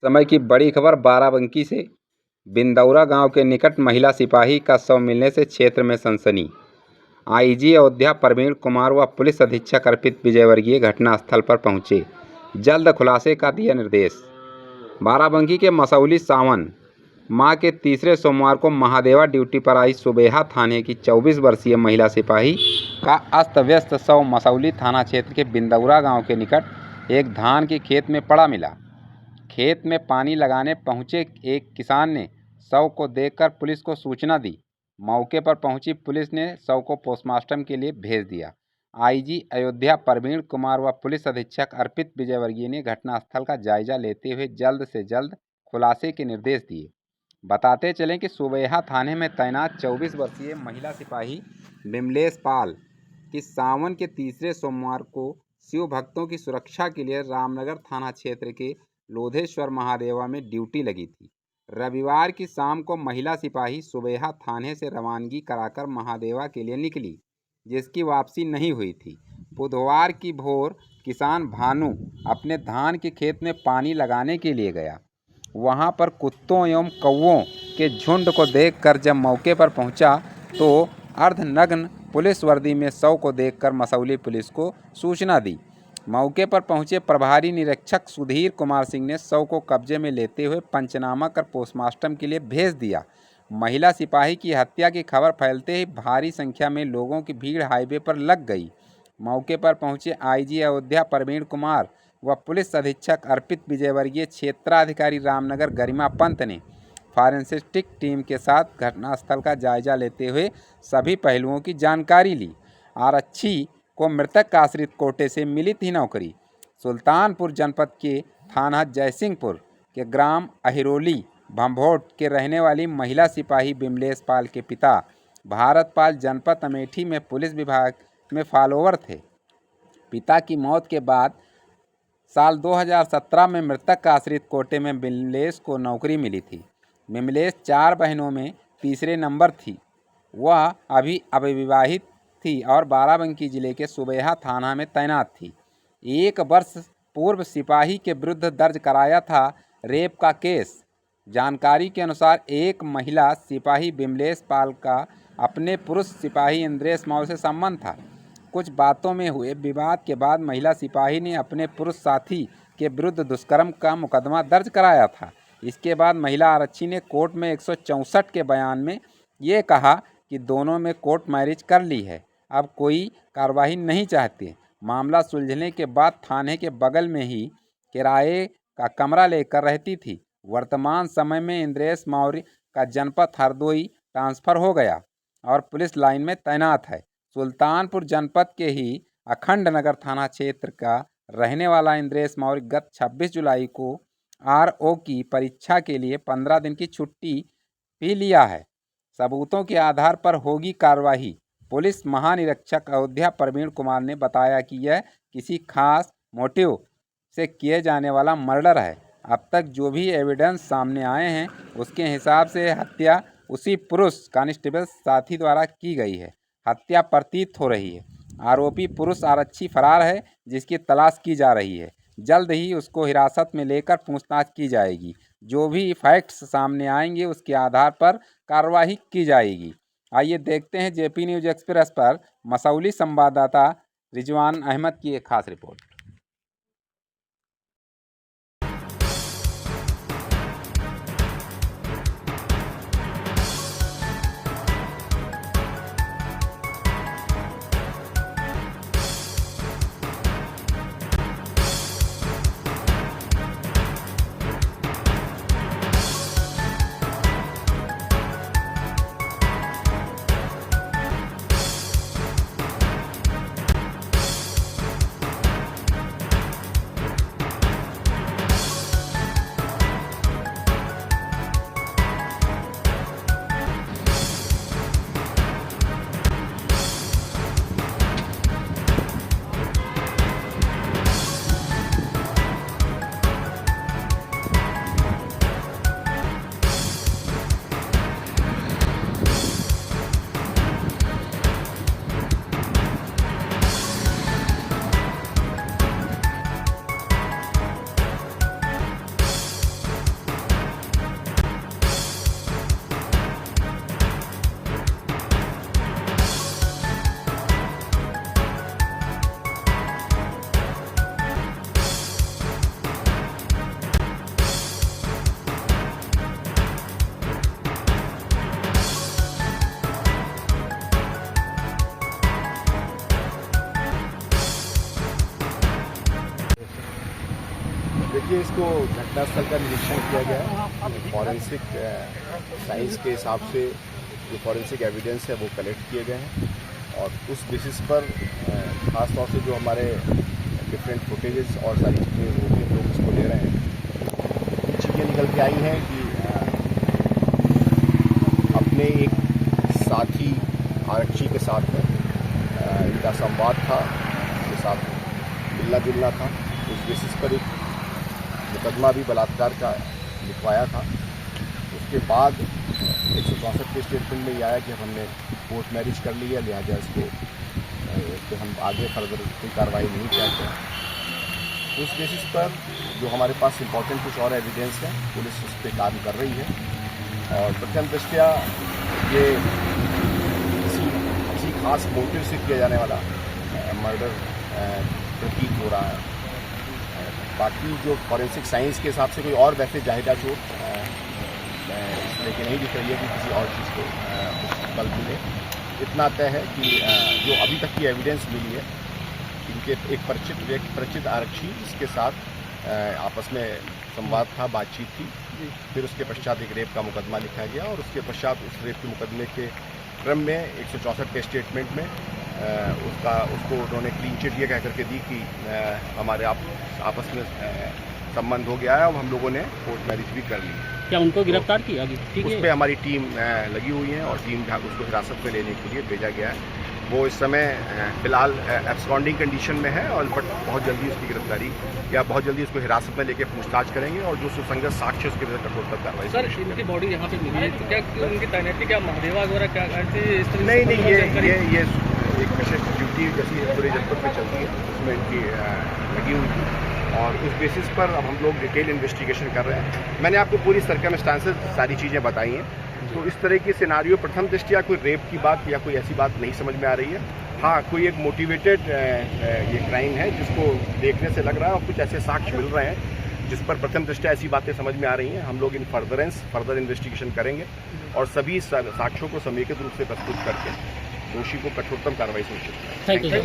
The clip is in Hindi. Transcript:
समय की बड़ी खबर बाराबंकी से। बिंदौरा गांव के निकट महिला सिपाही का शव मिलने से क्षेत्र में सनसनी। आईजी अयोध्या प्रवीण कुमार व पुलिस अधीक्षक अर्पित विजयवर्गीय घटनास्थल पर पहुंचे, जल्द खुलासे का दिया निर्देश। बाराबंकी के मसौली सावन माह के तीसरे सोमवार को महादेवा ड्यूटी पर आई सुबेहा थाने की 24 वर्षीय महिला सिपाही का अस्त व्यस्त शव मसौली थाना क्षेत्र के बिंदौरा गांव के निकट एक धान के खेत में पड़ा मिला। खेत में पानी लगाने पहुंचे एक किसान ने शव को देखकर पुलिस को सूचना दी। मौके पर पहुंची पुलिस ने शव को पोस्टमार्टम के लिए भेज दिया। आईजी अयोध्या प्रवीण कुमार व पुलिस अधीक्षक अर्पित विजयवर्गीय ने घटनास्थल का जायजा लेते हुए जल्द से जल्द खुलासे के निर्देश दिए। बताते चलें कि सुबेहा थाने में तैनात 24 वर्षीय महिला सिपाही बिमलेश पाल की सावन के तीसरे सोमवार को शिव भक्तों की सुरक्षा के लिए रामनगर थाना क्षेत्र के लोधेश्वर महादेवा में ड्यूटी लगी थी। रविवार की शाम को महिला सिपाही सुबेहा थाने से रवानगी कराकर महादेवा के लिए निकली, जिसकी वापसी नहीं हुई थी। बुधवार की भोर किसान भानु अपने धान के खेत में पानी लगाने के लिए गया। वहां पर कुत्तों एवं कौवों के झुंड को देखकर जब मौके पर पहुंचा तो अर्धनग्न पुलिस वर्दी में शव को देखकर मसौली पुलिस को सूचना दी। मौके पर पहुंचे प्रभारी निरीक्षक सुधीर कुमार सिंह ने शव को कब्जे में लेते हुए पंचनामा कर पोस्टमार्टम के लिए भेज दिया। महिला सिपाही की हत्या की खबर फैलते ही भारी संख्या में लोगों की भीड़ हाईवे पर लग गई। मौके पर पहुंचे आईजी अयोध्या प्रवीण कुमार व पुलिस अधीक्षक अर्पित विजयवर्गीय क्षेत्राधिकारी रामनगर गरिमा पंत ने फॉरेंसिक टीम के साथ घटनास्थल का जायजा लेते हुए सभी पहलुओं की जानकारी ली। आरक्षी को मृतक आश्रित कोटे से मिली थी नौकरी। सुल्तानपुर जनपद के थाना जयसिंहपुर के ग्राम अहिरोली भंभोट के रहने वाली महिला सिपाही बिमलेश पाल के पिता भारत पाल जनपद अमेठी में पुलिस विभाग में फॉलोवर थे। पिता की मौत के बाद साल 2017 में मृतक आश्रित कोटे में बिमलेश को नौकरी मिली थी। बिमलेश 4 बहनों में तीसरे नंबर थी। वह अभी अविवाहित थी और बाराबंकी जिले के सुबेहा थाना में तैनात थी। 1 वर्ष पूर्व सिपाही के विरुद्ध दर्ज कराया था रेप का केस। जानकारी के अनुसार एक महिला सिपाही बिमलेश पाल का अपने पुरुष सिपाही इंद्रेश मौर्य से संबंध था। कुछ बातों में हुए विवाद के बाद महिला सिपाही ने अपने पुरुष साथी के विरुद्ध दुष्कर्म का मुकदमा दर्ज कराया था। इसके बाद महिला आरक्षी ने कोर्ट में 164 के बयान में ये कहा कि दोनों में कोर्ट मैरिज कर ली है, अब कोई कार्रवाई नहीं चाहते। मामला सुलझने के बाद थाने के बगल में ही किराए का कमरा लेकर रहती थी। वर्तमान समय में इंद्रेश मौर्य का जनपद हरदोई ट्रांसफ़र हो गया और पुलिस लाइन में तैनात है। सुल्तानपुर जनपद के ही अखंड नगर थाना क्षेत्र का रहने वाला इंद्रेश मौर्य गत 26 जुलाई को आरओ की परीक्षा के लिए 15 दिन की छुट्टी भी लिया है। सबूतों के आधार पर होगी कार्रवाई। पुलिस महानिरीक्षक अयोध्या प्रवीण कुमार ने बताया कि यह किसी खास मोटिव से किए जाने वाला मर्डर है। अब तक जो भी एविडेंस सामने आए हैं उसके हिसाब से हत्या उसी पुरुष कांस्टेबल साथी द्वारा की गई है। हत्या प्रतीत हो रही है। आरोपी पुरुष आरक्षी फरार है, जिसकी तलाश की जा रही है। जल्द ही उसको हिरासत में लेकर पूछताछ की जाएगी। जो भी फैक्ट्स सामने आएंगे उसके आधार पर कार्रवाई की जाएगी। आइए देखते हैं जेपी न्यूज़ एक्सप्रेस पर मसौली संवाददाता रिजवान अहमद की एक खास रिपोर्ट। को घटनास्थल का निरीक्षण किया गया है। फॉरेंसिक साइंस के हिसाब से जो फॉरेंसिक एविडेंस है वो कलेक्ट किए गए हैं और उस बेसिस पर ख़ास तौर से जो हमारे डिफरेंट फुटेजेस और सारी चीज़ें वो भी लोग इसको ले रहे हैं। चीज़ें निकल के आई हैं कि अपने एक साथी आरक्षी के साथ में इनका संवाद था, उसके साथ मिलना जुलना था। उस बेसिस पर एक मुकदमा भी बलात्कार का लिखवाया था। उसके बाद 164 के स्टेटमेंट में ये आया कि हमने कोर्ट मैरिज कर ली है, लिहाजा इसको हम आगे फर्दर कोई कार्रवाई नहीं चाहते हैं। उस बेसिस पर जो हमारे पास इम्पोर्टेंट कुछ और एविडेंस है, पुलिस उस पर काम कर रही है और प्रथम दृष्टया ये किसी खास मोटिव से किया जाने वाला मर्डर प्रतीत हो रहा है। बाकी जो फॉरेंसिक साइंस के हिसाब से कोई और वैसे जाहिदा चोट इस लेके नहीं दिख रही है कि किसी और चीज़ को बल मिले। इतना तय है कि जो अभी तक की एविडेंस मिली है, इनके एक परिचित आरक्षी जिसके साथ आपस में संवाद था, बातचीत थी, फिर उसके पश्चात एक रेप का मुकदमा लिखा गया और उसके पश्चात उस रेप के मुकदमे के क्रम में 164 के स्टेटमेंट में उसको उन्होंने क्लीन चिट ये कह करके दी कि हमारे आपस में संबंध हो गया है और हम लोगों ने कोर्ट मैरिज भी कर ली। क्या उनको गिरफ्तार किया गया? ठीक है, उस पर हमारी टीम लगी हुई है और टीम उसको हिरासत में लेने के लिए भेजा गया है। वो इस समय फिलहाल एब्सकॉन्डिंग कंडीशन में है और बट बहुत जल्दी उसकी गिरफ्तारी या बहुत जल्दी उसको हिरासत में लेके पूछताछ करेंगे और जो सुसंगत साक्ष्य उसके विरुद्ध कठोरतर कार्रवाई। सर, इनकी बॉडी यहाँ पे मिली है, तो क्या उनकी तैनाती क्या महादेवा वगैरह क्या करती है? नहीं, ये एक विशेष ड्यूटी जैसी पूरे जनपद में चलती है, उसमें इनकी लगी हुई थी और उस बेसिस पर अब हम लोग डिटेल इन्वेस्टिगेशन कर रहे हैं। मैंने आपको पूरी सर्कमस्टांसेस सारी चीज़ें बताई हैं। तो इस तरह की सिनारियो प्रथम दृष्टया कोई रेप की बात या कोई ऐसी बात नहीं समझ में आ रही है। हाँ, कोई एक मोटिवेटेड ये क्राइम है जिसको देखने से लग रहा है और कुछ ऐसे साक्ष्य मिल रहे हैं जिस पर प्रथम दृष्टया ऐसी बातें समझ में आ रही हैं। हम लोग इन फर्दर इन्वेस्टिगेशन करेंगे और सभी साक्ष्यों को समेकित रूप से प्रस्तुत करके दोषी को कठोरतम कार्रवाई सुनिश्चित करेंगे।